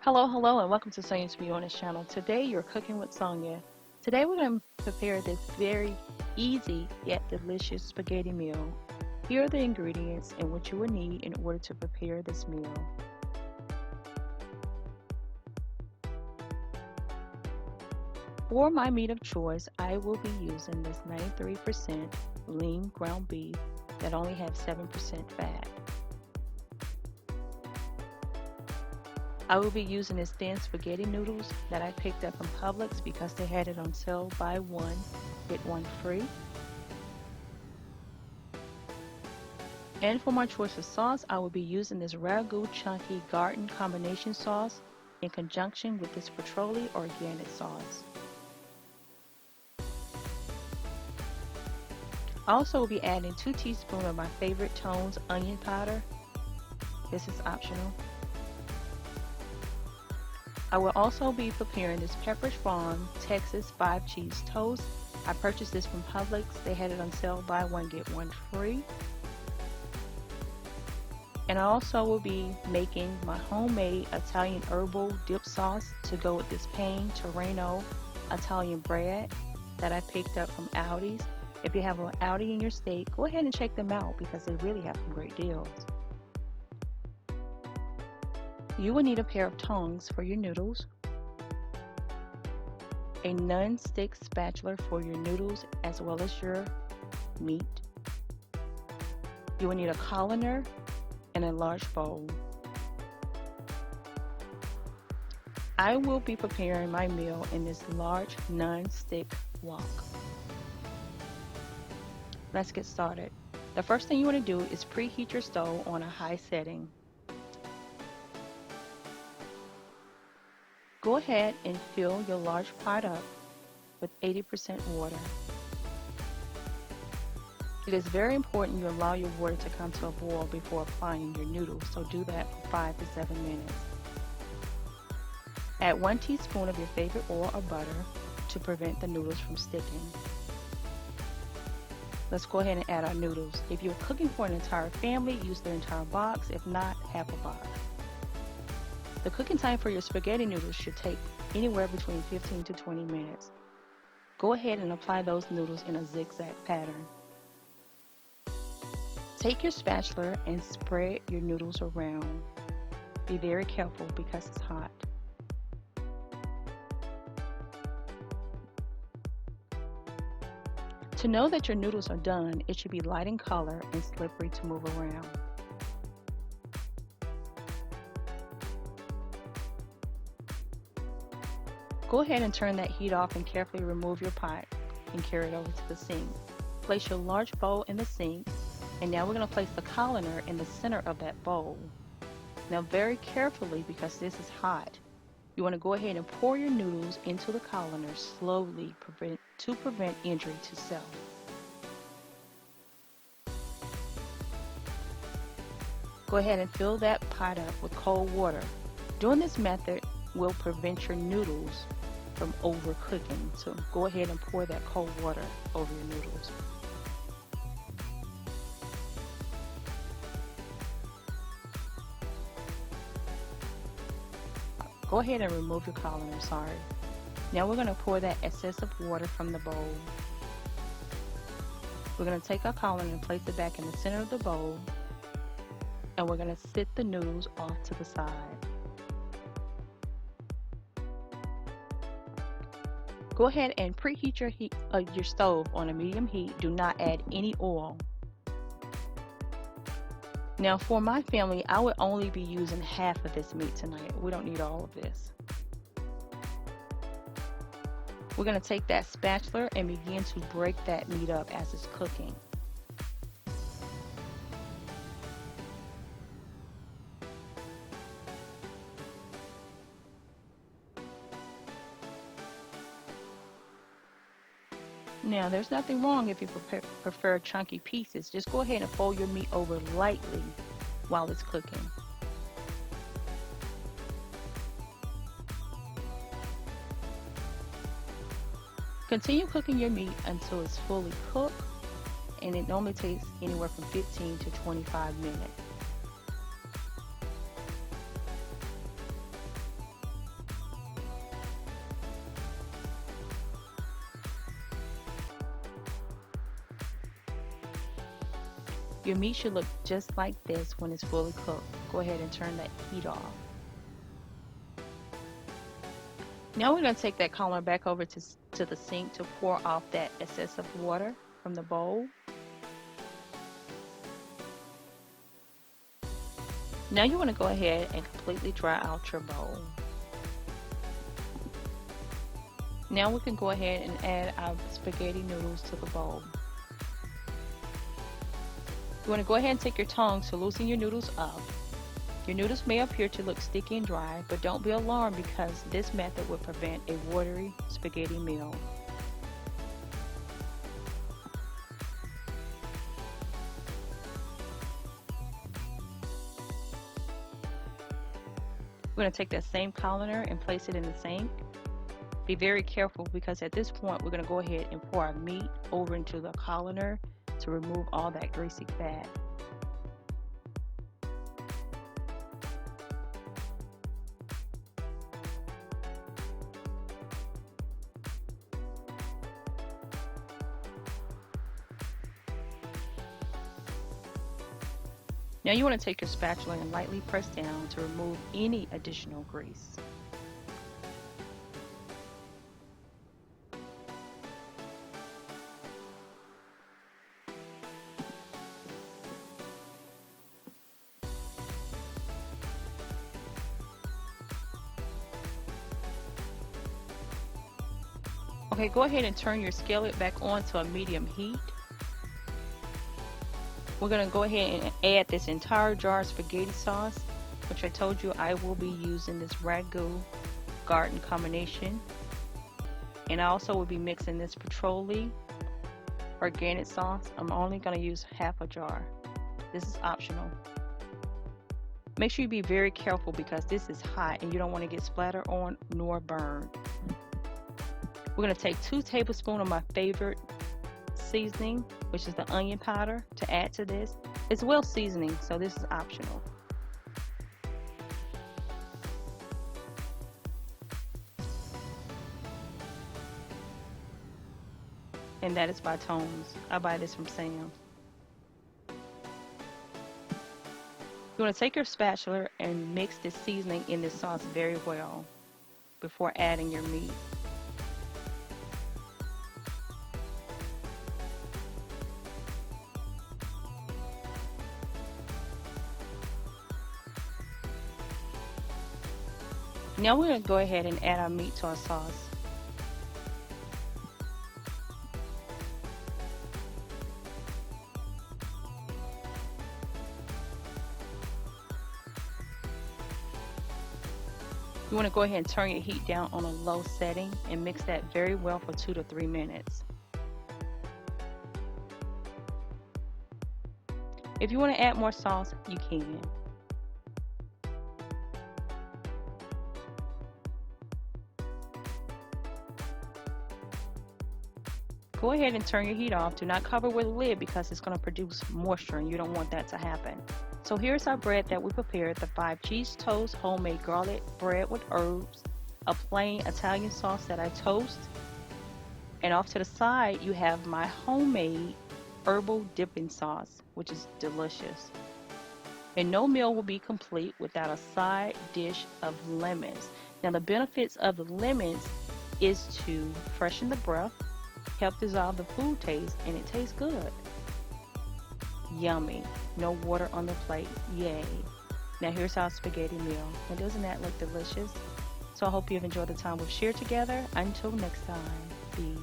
Hello, and welcome to Sonyabeonit channel. Today you're cooking with Sonya. Today we're going to prepare this very easy yet delicious spaghetti meal. Here are the ingredients and what you will need in order to prepare this meal. For my meat of choice, I will be using this 93% lean ground beef that only has 7% fat. I will be using this thin spaghetti noodles that I picked up from Publix because they had it on sale, buy one, get one free. And for my choice of sauce, I will be using this Ragu Chunky Garden Combination Sauce in conjunction with this Petroli Organic Sauce. I also will be adding 2 teaspoons of my favorite Tone's onion powder. This is optional. I will also be preparing this Pepperidge Farm Texas 5 cheese toast. I purchased this from Publix. They had it on sale, buy one get one free. And I also will be making my homemade Italian herbal dip sauce to go with this Pain Torino Italian bread that I picked up from Aldi's. If you have an Aldi in your state, go ahead and check them out because they really have some great deals. You will need a pair of tongs for your noodles, a non-stick spatula for your noodles as well as your meat. You will need a colander and a large bowl. I will be preparing my meal in this large non-stick wok. Let's get started. The first thing you want to do is preheat your stove on a high setting. Go ahead and fill your large pot up with 80% water. It is very important you allow your water to come to a boil before applying your noodles, so do that for 5 to 7 minutes. Add 1 teaspoon of your favorite oil or butter to prevent the noodles from sticking. Let's go ahead and add our noodles. If you're cooking for an entire family, use the entire box. If not, half a box. The cooking time for your spaghetti noodles should take anywhere between 15 to 20 minutes. Go ahead and apply those noodles in a zigzag pattern. Take your spatula and spread your noodles around. Be very careful because it's hot. To know that your noodles are done, it should be light in color and slippery to move around. Go ahead and turn that heat off and carefully remove your pot and carry it over to the sink. Place your large bowl in the sink, and now we're going to place the colander in the center of that bowl. Now very carefully, because this is hot, you want to go ahead and pour your noodles into the colander slowly to prevent injury to self. Go ahead and fill that pot up with cold water. Doing this method will prevent your noodles from overcooking. So go ahead and pour that cold water over your noodles. Go ahead and remove your colander, Now we're going to pour that excessive water from the bowl. We're going to take our colander and place it back in the center of the bowl, and we're going to sit the noodles off to the side. Go ahead and preheat your stove on a medium heat. Do not add any oil. Now for my family, I would only be using half of this meat tonight. We don't need all of this. We're going to take that spatula and begin to break that meat up as it's cooking. Now, there's nothing wrong if you prefer chunky pieces. Just go ahead and fold your meat over lightly while it's cooking. Continue cooking your meat until it's fully cooked, and it normally takes anywhere from 15 to 25 minutes. Your meat should look just like this when it's fully cooked. Go ahead and turn that heat off. Now we're going to take that colander back over to the sink to pour off that excessive water from the bowl. Now you want to go ahead and completely dry out your bowl. Now we can go ahead and add our spaghetti noodles to the bowl. You want to go ahead and take your tongs to loosen your noodles up. Your noodles may appear to look sticky and dry, but don't be alarmed because this method will prevent a watery spaghetti meal. We're going to take that same colander and place it in the sink. Be very careful because at this point we're going to go ahead and pour our meat over into the colander to remove all that greasy fat. Now you want to take your spatula and lightly press down to remove any additional grease. Okay, go ahead and turn your skillet back on to a medium heat. We're going to go ahead and add this entire jar of spaghetti sauce, which I told you I will be using this ragu garden combination. And I also will be mixing this petroli organic sauce. I'm only going to use half a jar. This is optional. Make sure you be very careful because this is hot and you don't want to get splattered on nor burned. We're going to take 2 tablespoons of my favorite seasoning, which is the onion powder, to add to this. It's well seasoning, so this is optional. And that is by Tones. I buy this from Sam. You want to take your spatula and mix this seasoning in this sauce very well before adding your meat. Now we're going to go ahead and add our meat to our sauce. You want to go ahead and turn your heat down on a low setting and mix that very well for 2 to 3 minutes. If you want to add more sauce, you can. Go ahead and turn your heat off. Do not cover with a lid because it's going to produce moisture and you don't want that to happen. So here's our bread that we prepared: the 5 cheese toast homemade garlic bread with herbs, a plain Italian sauce that I toast, and off to the side you have my homemade herbal dipping sauce, which is delicious. And no meal will be complete without a side dish of lemons. Now the benefits of the lemons is to freshen the breath, help dissolve the food taste, and it tastes good. Yummy. No water on the plate. Yay. Now here's our spaghetti meal. And doesn't that look delicious? So I hope you've enjoyed the time we've shared together. Until next time, be